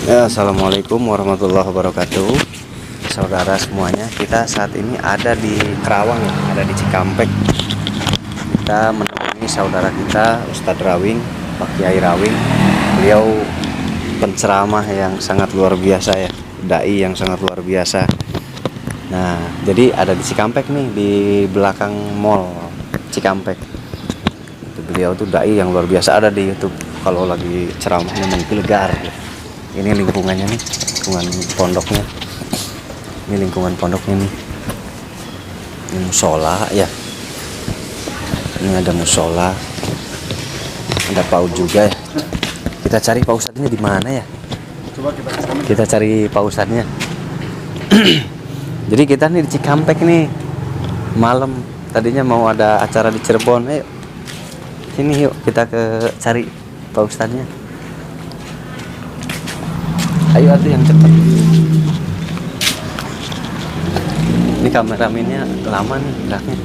Ya, Assalamualaikum warahmatullahi wabarakatuh. Saudara semuanya, kita saat ini ada di Kerawang, ada di Cikampek. Kita menemani saudara kita Ustadz Rawing, Pak Kiai Rawing. Beliau penceramah yang sangat luar biasa ya, dai yang sangat luar biasa. Nah, jadi ada di Cikampek nih, di belakang mall Cikampek. Beliau tuh dai yang luar biasa, ada di YouTube. Kalau lagi ceramahnya menggelegar. Ini lingkungannya nih, lingkungan pondoknya. Ini lingkungan pondoknya nih. Ini musola ya. Ini ada musola. Ada PAUD juga ya. Kita cari Pak Ustadznya di mana ya? Coba Kita cari Pak Ustadznya. Jadi kita nih di Cikampek nih. Malam tadinya mau ada acara di Cirebon. Ayo. Sini yuk kita ke cari Pak Ustadznya. Ayo atuh yang cepat. Ini kameramennya lama nih geraknya.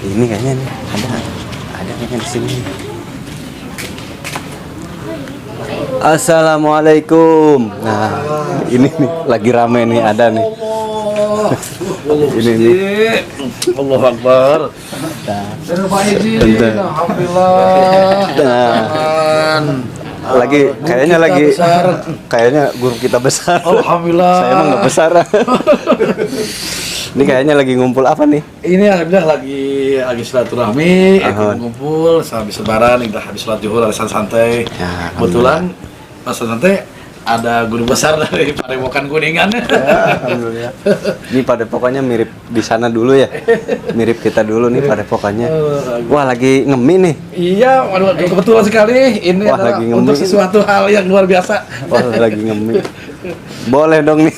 Ini kayaknya nih ada kayaknya di sini. Assalamualaikum. Nah, ini nih lagi rame nih, ada nih. Ini nih. Allahu Akbar. Alhamdulillah. Lagi kayaknya guru kita besar. Alhamdulillah. Saya emang nggak besar. Ini kayaknya lagi ngumpul apa nih? Ini alhamdulillah lagi silaturahmi, ngumpul habis lebaran, kita habis sholat zuhur, alasan santai. Ya, Kebetulan pas santai ada guru besar dari Padepokan Kuningan. Alhamdulillah. Ini padepokannya mirip di sana dulu ya. Mirip kita dulu nih padepokannya. Wah, lagi ngemi nih. Iya, waduh, kebetulan sekali. Ini Wah, adalah lagi ngemi. untuk sesuatu hal yang luar biasa. Wah, lagi ngemi. Boleh dong nih.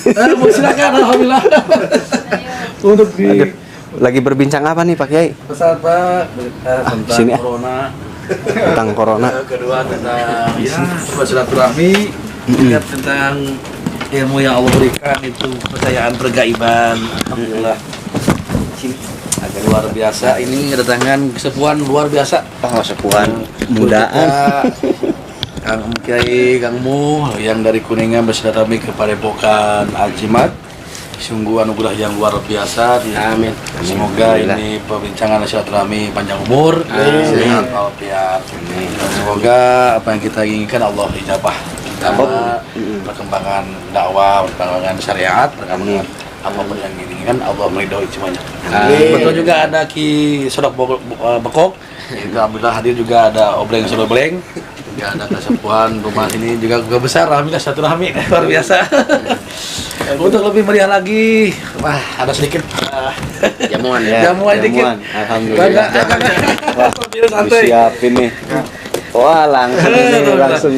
Silakan, alhamdulillah. Untuk Aduh, lagi berbincang apa nih Pak Kiai? pesan Pak tentang sini, corona. Tentang corona. Kedua tentang silaturahmi. Ingat tentang ilmu yang Allah berikan, itu kepercayaan pergaiban. Alhamdulillah. Sini agak luar biasa. Ini kedatangan kesepuhan luar biasa. Oh, sepuhan mudaan. Kang Kiai, Kang Mu yang dari Kuningan bersilaturahmi ke Padepokan Ajimat. Sungguh anugerah yang luar biasa. Amin. Semoga ini perbincangan silaturahmi panjang umur, sehat walafiat. Semoga apa yang kita inginkan Allah ijabah. Perkembangan dakwah, perkembangan syariat, perkembangan apapun yang diinginkan Allah meridhoi semuanya. Betul juga ada Ki Sodok Bekok. Alhamdulillah hadir juga ada Obleng Sodobleng. Juga ada kesepuhan rumah ini juga besar, alhamdulillah silaturahmi luar biasa. Untuk lebih meriah lagi, wah ada sedikit Jamuan ya. Jamuan dikit. Alhamdulillah. Wah, santai. disiapin nih. Wah, langsung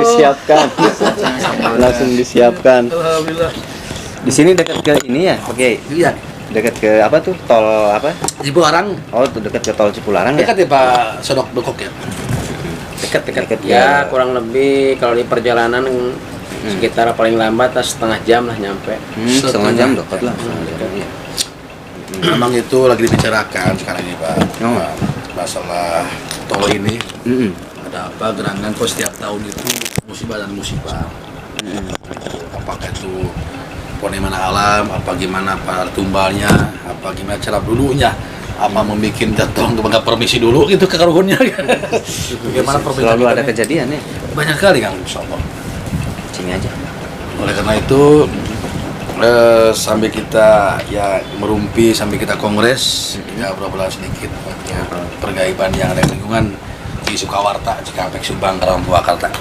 disiapkan. Langsung disiapkan. Alhamdulillah. Di sini dekat ke ini ya, Oke. Iya. Dekat ke apa tuh? Tol apa? Cipularang. Oh, tuh dekat ke tol Cipularang ya. Dekat ya Pak Sodok Bekok ya. Dekat Ya, kurang lebih kalau di perjalanan sekitar paling lambat setengah jam lah nyampe. Setengah jam dekat lah. Memang itu lagi dibicarakan sekarang ini Pak. Oh. Masalah tol ini. Mm-mm. Ada apa gerangan kok setiap tahun itu musibah dan musibah. Apakah itu fenomena alam, apa gimana Pak tumbalnya, apa gimana cara dulunya, apa membuat jatuh ke permisi dulu gitu ke karuhunnya. Bagaimana Selalu ada kejadian ya. banyak kali Kang, insyaallah. Sini aja. Oleh karena itu sampai kita ya merumpi, sampai kita kongres ya beberapa sedikit ya, pergaiban yang ada di lingkungan di Sukawarta, Cikampek, Subang, Karawang, Purwakarta.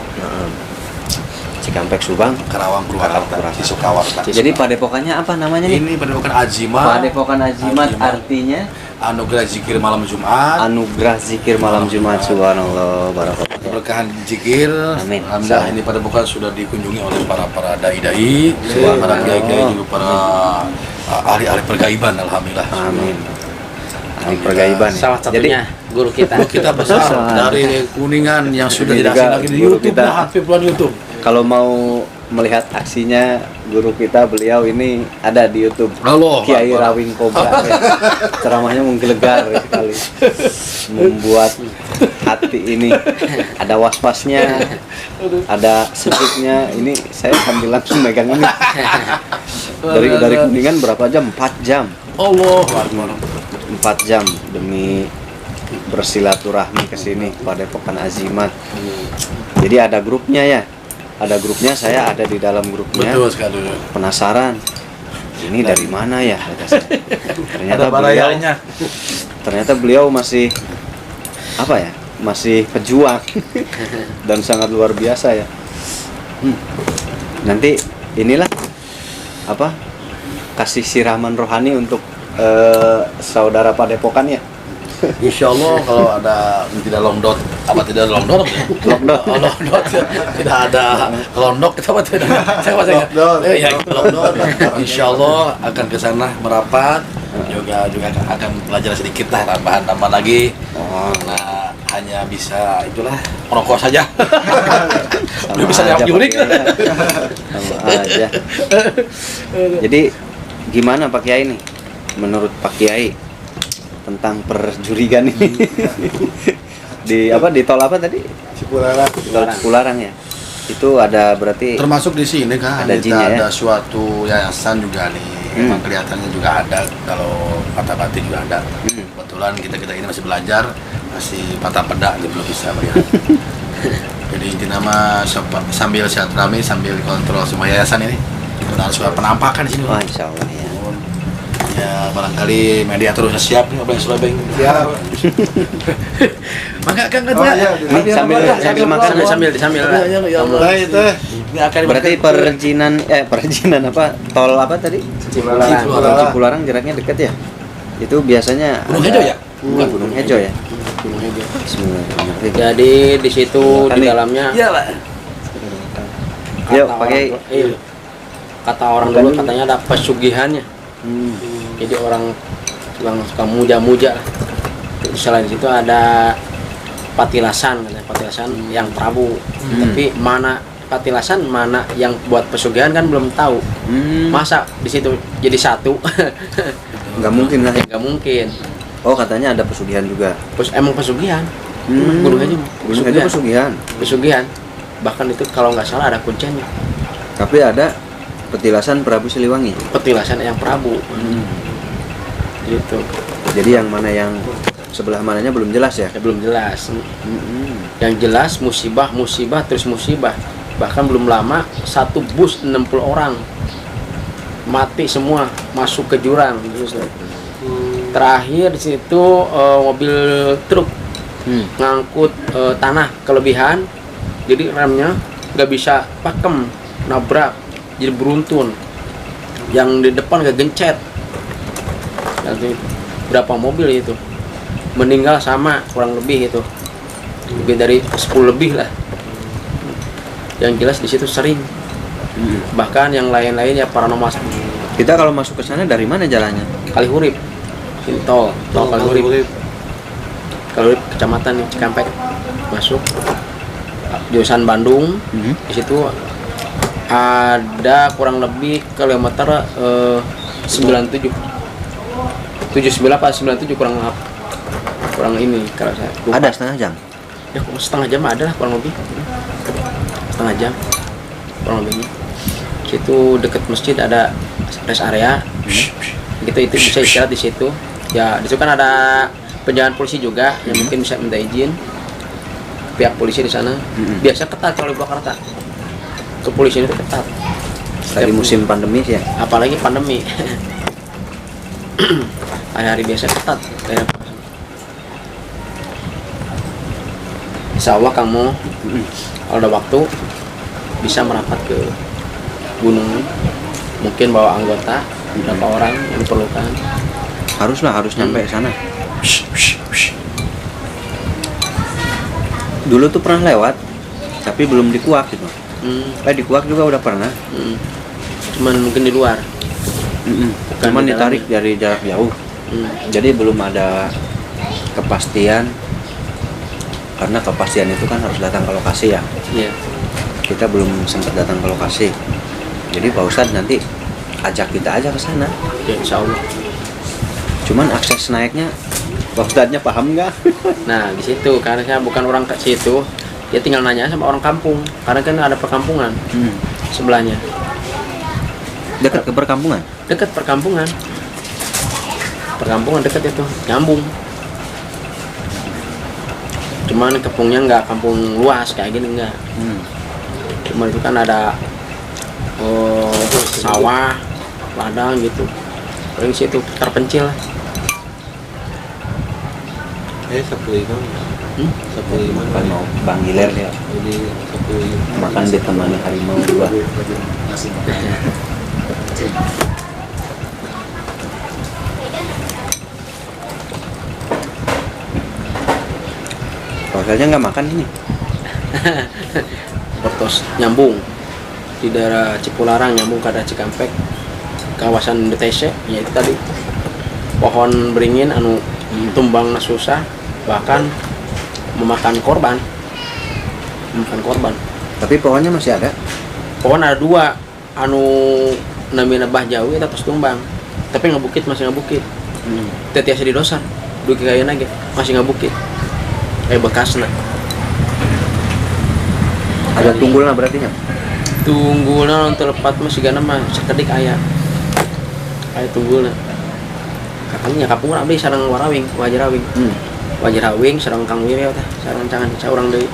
Cikampek, Subang, Karawang, Purwakarta, di Sukawarta. Jadi padepokannya apa namanya nih? Ini Padepokan Ajimat. Padepokan Ajimat artinya Anugerah Zikir Malam Jumat. anugerah zikir malam Jumat. Subhanallah, barakallah. Keberkahan zikir. Amin. Alhamdulillah ini padepokan sudah dikunjungi oleh para dai-dai, para kiai-kiai juga para ahli-ahli pergaiban. Alhamdulillah. Amin. Ahli pergaiban. Salah satunya guru kita. Kita besar dari Kuningan yang sudah Ini tidak juga asing lagi di guru YouTube, kita. aktif di YouTube. Kalau mau melihat aksinya guru kita, beliau ini ada di YouTube. Halo, Kiai Rawing Kobra. Ya. Ceramahnya menggelegar sekali. Membuat hati ini ada was-wasnya, ada sejuknya. Ini saya sambil langsung megang ini. Dari Kuningan berapa jam? 4 jam. Allah. 4 jam demi bersilaturahmi ke sini pada Padepokan Azimat. Jadi ada grupnya ya. Ada grupnya, saya ada di dalam grupnya. Betul sekali. Penasaran. Ini dari mana ya? Kata saya. Ternyata beliau masih apa ya? Masih pejuang dan sangat luar biasa ya. Nanti inilah apa? Kasih siraman rohani untuk saudara Padepokan ya. Insya Allah kalau ada tidak longdot, apa tidak longdot? Longdot tidak ada londok, kita apa tidak? Saya masih ya longdot. Insya Allah akan ke sana merapat, juga akan belajar sedikit lah tambahan lagi. Nah hanya bisa itulah merokok saja. Belum bisa jawab jurik. Sama aja. Jadi gimana Pak Kiai nih? Menurut Pak Kiai tentang perjurigan ini di tol apa tadi? Cipularang. Tol Cipularang ya. Itu ada berarti Termasuk di sini kan ada jinnya, ada ya? suatu yayasan juga nih. Emang kelihatannya juga ada, kalau patah batin juga ada. Kebetulan kita ini masih belajar, masih patah peda, jadi belum bisa melihat. Jadi inti nama sambil silaturahmi, sambil kontrol semua yayasan ini. Kita harus penampakan di sini. Wah, insya Allah ya. Ya barangkali media terus siap nih, Abang Sulaiman. Ya. Maka kan Sambil makan sambil ya Allah. Baik teh. Ini akan berarti perizinan apa tol apa tadi? Cipularang. Tol Cipularang jaraknya dekat ya. Itu biasanya Gunung ada- Hejo ya? Bukan Gunung Hejo ya. Gunung Hejo. Bismillahirrahmanirrahim. Jadi di situ Makan di nih. dalamnya Iyalah. Yuk, kata pakai orang- iya. Kata orang dulu katanya ada pesugihannya. Jadi orang yang suka muja-muja. Selain itu ada patilasan, katanya patilasan yang Prabu. Tapi mana patilasan, mana yang buat pesugihan kan belum tahu. Masa di situ jadi satu? Nggak mungkin lah. Nggak mungkin. Oh, katanya ada pesugihan juga. Emang pesugihan. Gunung Hejo Gunung Hejo pesugihan. Pesugihan. Bahkan itu kalau nggak salah ada kuncinya. Tapi ada petilasan Prabu Siliwangi. Petilasan yang Prabu. Gitu. Jadi yang mana yang sebelah mananya belum jelas ya? Ya, belum jelas. Yang jelas musibah terus musibah. Bahkan belum lama satu bus 60 orang mati semua, masuk ke jurang. Terakhir di situ mobil truk ngangkut tanah kelebihan, jadi remnya nggak bisa pakem, nabrak, jadi beruntun. Yang di depan kegencet. Nanti berapa mobil itu meninggal sama kurang lebih itu, lebih dari 10 lebih lah. Yang jelas di situ sering. Bahkan yang lain-lain ya paranormal. Kita kalau masuk ke sana dari mana jalannya? Kalihurip, ini tol Kalihurip. Kalihurip kecamatan Cikampek, masuk jurusan Bandung. Di situ ada kurang lebih kilometer 97 apa 97 kurang ini kalau saya lupa. Ada setengah jam. Ya setengah jam ada lah kurang lebih, setengah jam kurang lebihnya. Situ dekat masjid ada rest area gitu, itu bisa istirahat di situ ya. Di situ kan ada penjagaan polisi juga yang mungkin bisa minta izin pihak polisi di sana. Biasa ketat kalau di Purwakarta, kepolisian itu ketat Lagi musim pandemi sih ya. apalagi pandemi. Hari-hari biasa ketat. Insya Allah kamu kalau ada waktu bisa merapat ke gunung, mungkin bawa anggota berapa orang yang diperlukan. Harus nyampe ke sana. Dulu tuh pernah lewat, tapi belum di Kuak gitu. Di Kuak juga udah pernah. Cuman mungkin di luar. Cuman di ditarik dari jarak jauh. Jadi belum ada kepastian, karena kepastian itu kan harus datang ke lokasi ya. Iya. kita belum sempat datang ke lokasi. Jadi Pak Ustadz nanti ajak kita aja ke sana. Ya, insya Allah. Cuman akses naiknya Pak Ustadznya paham nggak? Nah di situ karena saya bukan orang ke situ, dia tinggal nanya sama orang kampung. Karena kan ada perkampungan sebelahnya. Dekat ke perkampungan? Dekat perkampungan. Perkampungan dekat itu, nyambung. Cuman kampungnya nggak kampung luas kayak gini enggak. Cuman itu kan ada sawah, ladang gitu. Paling situ terpencil. Bukan mau Bang Giler ya. Makan ditemani harimau dua. Pasalnya nggak makan ini. Bertos nyambung di daerah Cipularang, nyambung ke daerah Cikampek, kawasan DTC, yaitu tadi pohon beringin anu tumbang susah, bahkan memakan korban. Tapi pohonnya masih ada. Pohon ada dua, anu namina bah jawi eta tos tumbang, tapi ngebukit masih ngebukit. Tetiasa di dosan dugi kayeuna ge masih ngebukit bekasna. Ada tunggulna berarti nya. Tunggulna untuk lepat masih gana mah sekedik aya tunggulna. Kakangnya kapung abdi sareng warawing, wajarawing. Wajarawing sareng Kang Wirya teh, sareng cangan saurang deui.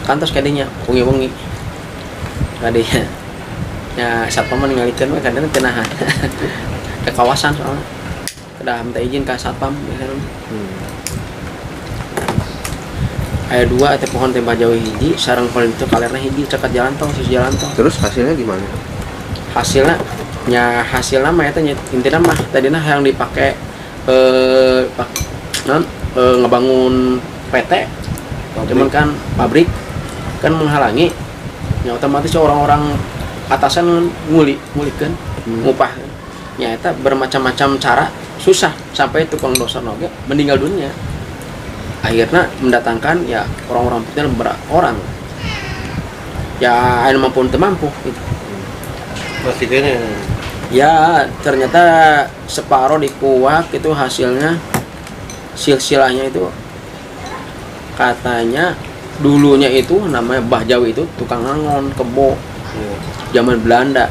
Kantos kadinya wengi-wengi. Kadinya. Ya satpam ngalikeun we kadang teu nahan. Ke kawasan soalnya. Kedah minta izin ka satpam biasana. Aya dua teh pohon teh bajawi hiji sareng paling itu kalerna hiji cekat jalan tol, sis jalan tol. Terus hasilnya gimana? Hasilnya mah eta intina mah tadina yang dipake ngebangun PT. Cuman kan pabrik kan menghalangi. Ya otomatis orang-orang atasan ngulikeun, ngupah. Ya eta bermacam-macam cara susah sampai tukang dosa oge meninggal dunia. Akhirnya mendatangkan ya orang-orang penting orang ya anu mampu mampu gitu. Ya ternyata separuh dikuak itu hasilnya silsilahnya itu katanya dulunya itu namanya Bah Jawi itu tukang ngangon kebo zaman Belanda.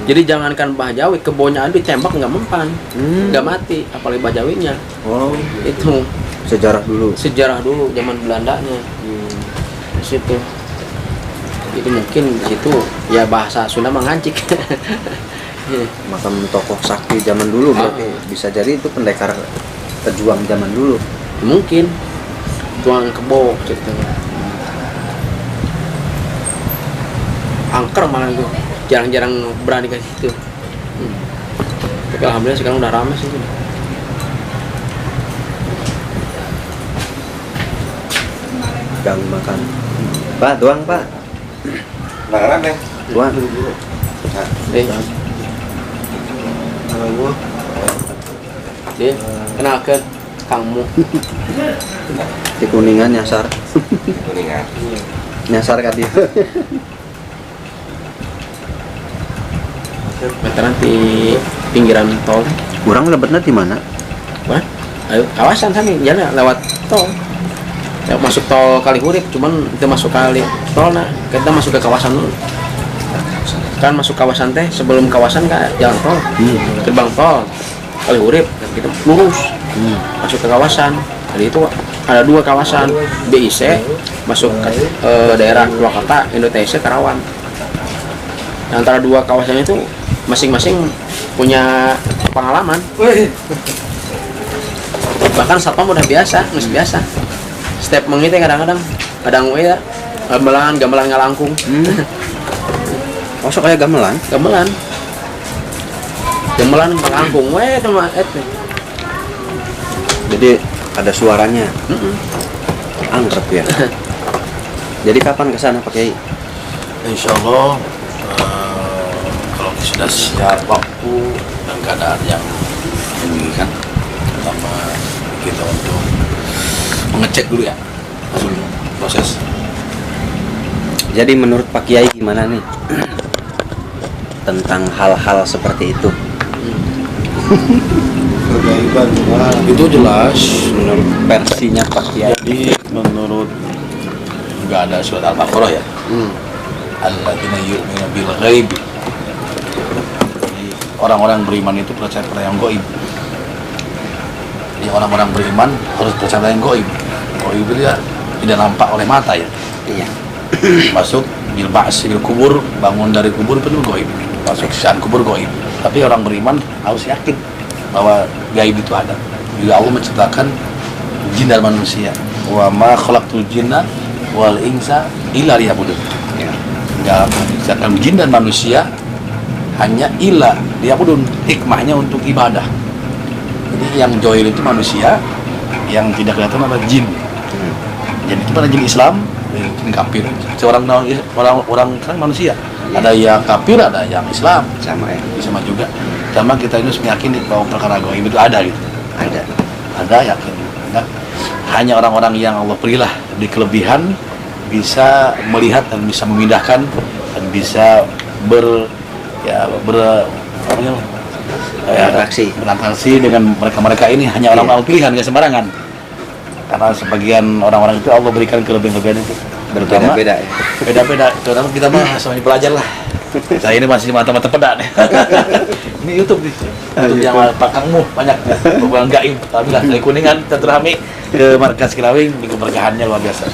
Jadi jangankan Bah Jawi, kebonya aja ditembak nggak mempan, nggak mati, apalagi Bah Jawinya. Wow. Itu Sejarah dulu zaman Belandanya. Di situ. Itu mungkin di situ ya bahasa Sunda mengancik. makam tokoh sakti zaman dulu berarti bisa jadi itu pendekar pejuang zaman dulu. Mungkin tuang kebo ceritanya. Angker malah itu jarang-jarang berani ke situ. Tapi alhamdulillah sekarang udah ramai sih. Gang makan. Pak, doang Pak. Makanan ya? Doang. Dia kenalkan Kangmu. Di Kuningan nyasar. Kuningan. Nyasar ka dia. Meteran di pinggiran tol. Kurang lebetnya di mana? Wah, ayo kawasan kami jalan lewat tol. Ya, masuk tol Kalihurip, cuman kita masuk kali tol nah kita masuk ke kawasan dulu. Kan masuk kawasan teh sebelum kawasan kan jalan tol, gerbang tol Kalihurip, kita lurus masuk ke kawasan. Jadi itu ada dua kawasan BIC masuk ke daerah Purwakarta, Indonesia, Karawang. Antara dua kawasan itu masing-masing punya pengalaman. Bahkan satpam udah biasa, nggak biasa. Step mengitnya kadang-kadang ya gamelan ngalangkung. Oh, so kayak gamelan ngalangkung teman jadi ada suaranya. Angkrep ya. Jadi kapan kesana Pak Kiai? Insya Allah kalau sudah siap waktu dan keadaan yang memungkinkan, pertama kita untuk mengecek dulu ya proses Jadi menurut Pak Kiai gimana nih tentang hal-hal seperti itu? Kegaiban Itu jelas. Menurut versinya Pak Kiai. Jadi menurut nggak ada surat Al-Baqarah ya. Alladzina yu'minu bil ghaib. Jadi orang-orang beriman itu percaya pada yang gaib. Jadi orang-orang beriman harus percaya pada yang gaib. Gaib itu ya tidak nampak oleh mata ya. Iya. Masuk bil ba'si bil kubur, bangun dari kubur itu gaib. Masuk siksaan kubur gaib. Tapi orang beriman harus yakin bahwa gaib itu ada. Juga Allah menciptakan jin dan manusia. Wa ma khalaqtul jinna wal insa illa liya'budun. Ya. Enggak menciptakan jin dan manusia hanya illa liya'budun. Hikmahnya untuk ibadah. Jadi yang joil itu manusia, yang tidak kelihatan adalah jin. Jadi itu pada jin Islam, jin kafir. Seorang orang kan manusia. Ada yang kafir, ada yang Islam. Sama ya. Sama juga. Sama kita ini harus meyakini bahwa perkara gaib itu ada gitu. Ada yakin. Nah, hanya orang-orang yang Allah berilah di kelebihan bisa melihat dan bisa memindahkan dan bisa berinteraksi dengan mereka ini hanya orang-orang pilihan, nggak sembarangan. Karena sebagian orang-orang itu Allah berikan kelebihan itu Berbeda-beda ya. beda-beda. Terutama kita mah semuanya pelajar lah. Saya ini masih mata-mata peda nih. Ini YouTube nih. YouTube yang Pak Kangmu banyak. Bukan gaib. Tapi lah dari Kuningan Caturhami ke markas Kirawing, minggu berkahannya luar biasa.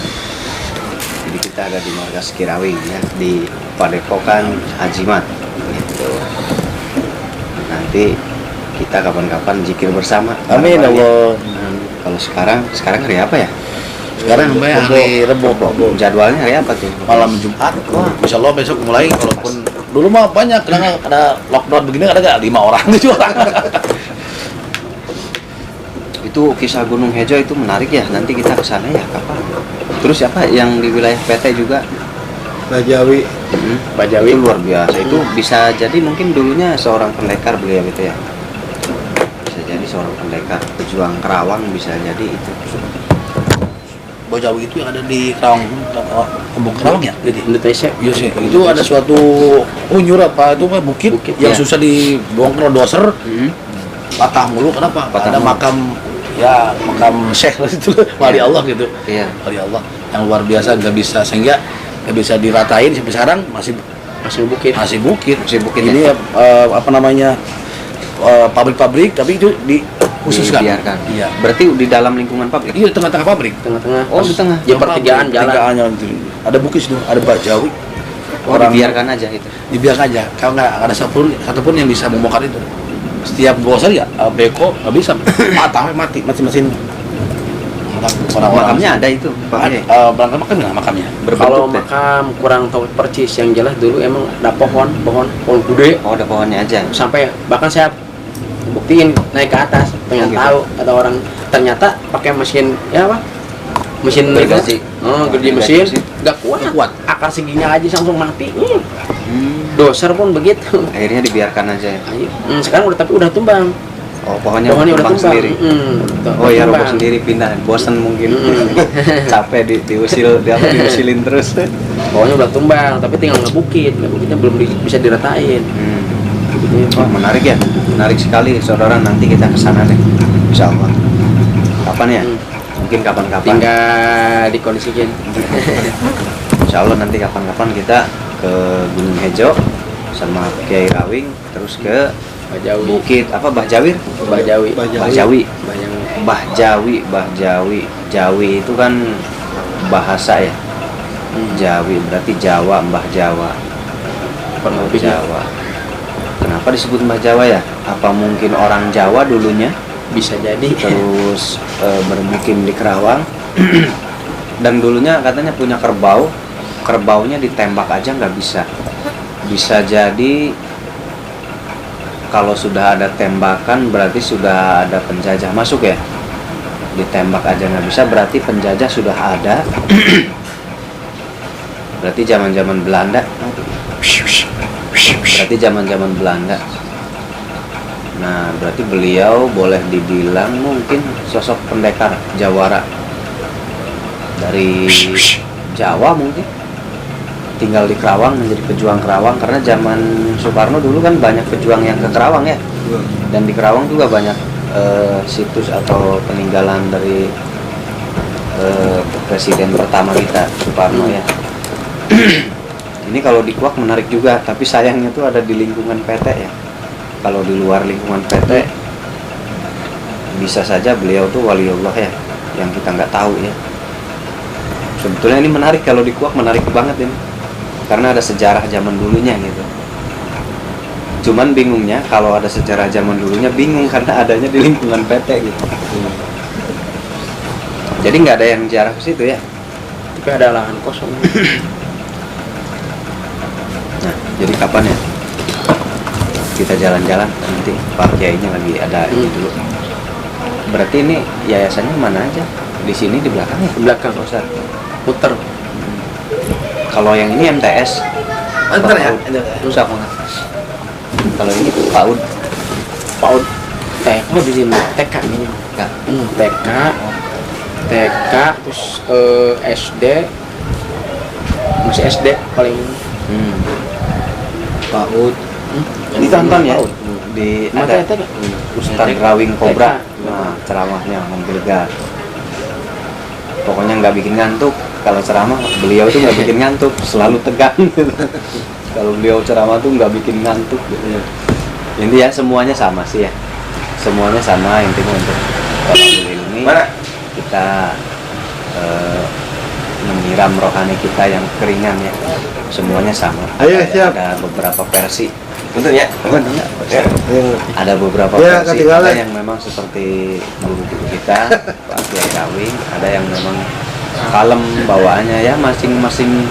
Jadi kita ada di markas Kirawing ya, di Padepokan Hajimat gitu. Nanti kita kapan-kapan zikir bersama. Amin Bareng-bareng ya. Allah. Kalau sekarang hari apa ya? Sekarang sampai hari Rebo. Jadwalnya hari apa tuh? Malam Jumat. Insya Allah besok mulai. Walaupun dulu mah banyak, karena ada lockdown begini ada nggak 5 orang 7 orang. Itu kisah Gunung Hejo itu menarik ya. Nanti kita ke sana ya kapan? Terus apa yang di wilayah PT juga? Bajawi. Bajawi itu luar biasa. Itu bisa jadi mungkin dulunya seorang pendekar beliau gitu ya. Bisa jadi seorang pendekar, pejuang Kerawang, bisa jadi itu. Bajawi itu yang ada di Kerawang, Kampung Kerawang ya? Jadi Indonesia. iya sih. Itu ada suatu unyur apa itu mah bukit yang ya. susah dibongkar doser. Patah mulu, kenapa? Patah Ada mulu. makam Syekh itu wali Allah gitu. Iya. Wali Allah yang luar biasa, nggak bisa sehingga nggak bisa diratain sampai sekarang masih bukit. bukit. Ini Ini apa namanya pabrik-pabrik, tapi itu dikhususkan. dibiarkan. Iya. Berarti di dalam lingkungan pabrik. Iya, di tengah-tengah pabrik. Tengah-tengah. Oh, di tengah. Ya pertigaan jalan. Pertigaannya itu. Ada bukit situ, ada Bajawi. Oh, dibiarkan aja itu. Dibiarkan aja, kalau nggak ada satupun yang bisa membongkar itu. Setiap gosar ya beko nggak bisa, mati mesin. Makamnya ada itu. Berangkat makamnya. Kalau Berbentuk deh. makam kurang tahu percis, yang jelas dulu emang ada pohon gede Oh, ada pohonnya aja. sampai bahkan saya buktiin naik ke atas pengen Oh, gitu. tahu kata orang, ternyata pakai mesin ya apa mesin Gergaji. gergaji Gergaji mesin nggak kuat akar seginya aja langsung mati. Doser pun begitu. Akhirnya dibiarkan aja ya. Sekarang udah udah tumbang. Oh, pohonnya udah tumbang sendiri. Oh ya, roboh tumbang. sendiri, pindah. Bosan mungkin. Capek diusilin terus. Pohonnya udah tumbang, tapi tinggal ngebukitnya belum bisa diratain. Wah, menarik ya. Menarik sekali, saudara. Nanti kita ke sana deh. Insya Allah. Kapan ya? Mungkin kapan-kapan. Tinggal dikondisikan. Insya Allah nanti kapan-kapan kita ke Gunung Hejo sama Kiai Rawing, terus ke Bajawi. Bukit apa Bahjawir? Bajawi. Bahjawi. Jawi itu kan bahasa ya. Jawi berarti Jawa, Mbah Jawa. Mbah Jawa. Kenapa disebut Mbah Jawa ya? Apa mungkin orang Jawa dulunya Bisa jadi. terus bermukim di Kerawang dan dulunya katanya punya kerbau. Kerbaunya ditembak aja nggak bisa. Bisa jadi kalau sudah ada tembakan berarti sudah ada penjajah masuk ya. Ditembak aja nggak bisa berarti penjajah sudah ada. Berarti zaman-zaman Belanda. Berarti zaman-zaman Belanda. Nah, berarti beliau boleh dibilang mungkin sosok pendekar Jawara dari Jawa mungkin. tinggal di Kerawang, menjadi pejuang Kerawang, karena zaman Soekarno dulu kan banyak pejuang yang ke Kerawang ya, dan di Kerawang juga banyak situs atau peninggalan dari presiden pertama kita Soekarno ya. Ini kalau di Kuak menarik juga, tapi sayangnya tuh ada di lingkungan PT ya. Kalau di luar lingkungan PT bisa saja beliau tuh waliullah ya, yang kita nggak tahu ya. Sebetulnya ini menarik, kalau di Kuak menarik banget ini, karena ada sejarah zaman dulunya gitu. Cuman bingungnya kalau ada sejarah zaman dulunya bingung karena adanya di lingkungan PT gitu. Jadi nggak ada yang ziarah ke situ ya. Tapi ada lahan kosong. Nah, jadi kapan ya kita jalan-jalan? Nanti Pak Kiainya lagi ada ini dulu. Berarti ini yayasannya mana aja? Di sini di belakang ya? Di belakang. Ustaz. Puter. Kalau yang ini MTS. Antar ya. Rusak banget. Kalau ini PAUD. PAUD. TK di sini. TK ini. TK terus SD. Masih SD paling. PAUD. Ditonton ya di ada Ustadz Rawing Kobra. Nah, ceramahnya menggelegar. Pokoknya nggak bikin ngantuk. Kalau ceramah beliau tuh nggak bikin ngantuk, selalu tegang gitu. Kalau beliau ceramah tuh nggak bikin ngantuk gitu. Intinya semuanya sama sih ya. Semuanya sama, intinya untuk ilmi kita menyiram rohani kita yang keringan ya. Semuanya sama. Ayo, siap. Ada beberapa versi. Betul ya. Ada beberapa Ya, versi, ketinggalan. ada yang memang seperti guru-guru kita, Pak Kiai Rawing, ada yang memang kalem bawaannya ya, masing-masing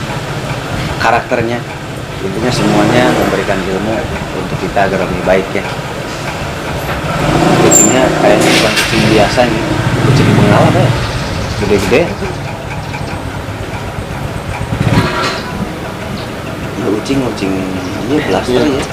karakternya. Intinya semuanya memberikan ilmu untuk kita agar lebih baik ya. Kucingnya kayaknya bukan kucing biasa nih, kucing bengal apa ya, gede-gede. Kucing ini blaster ya.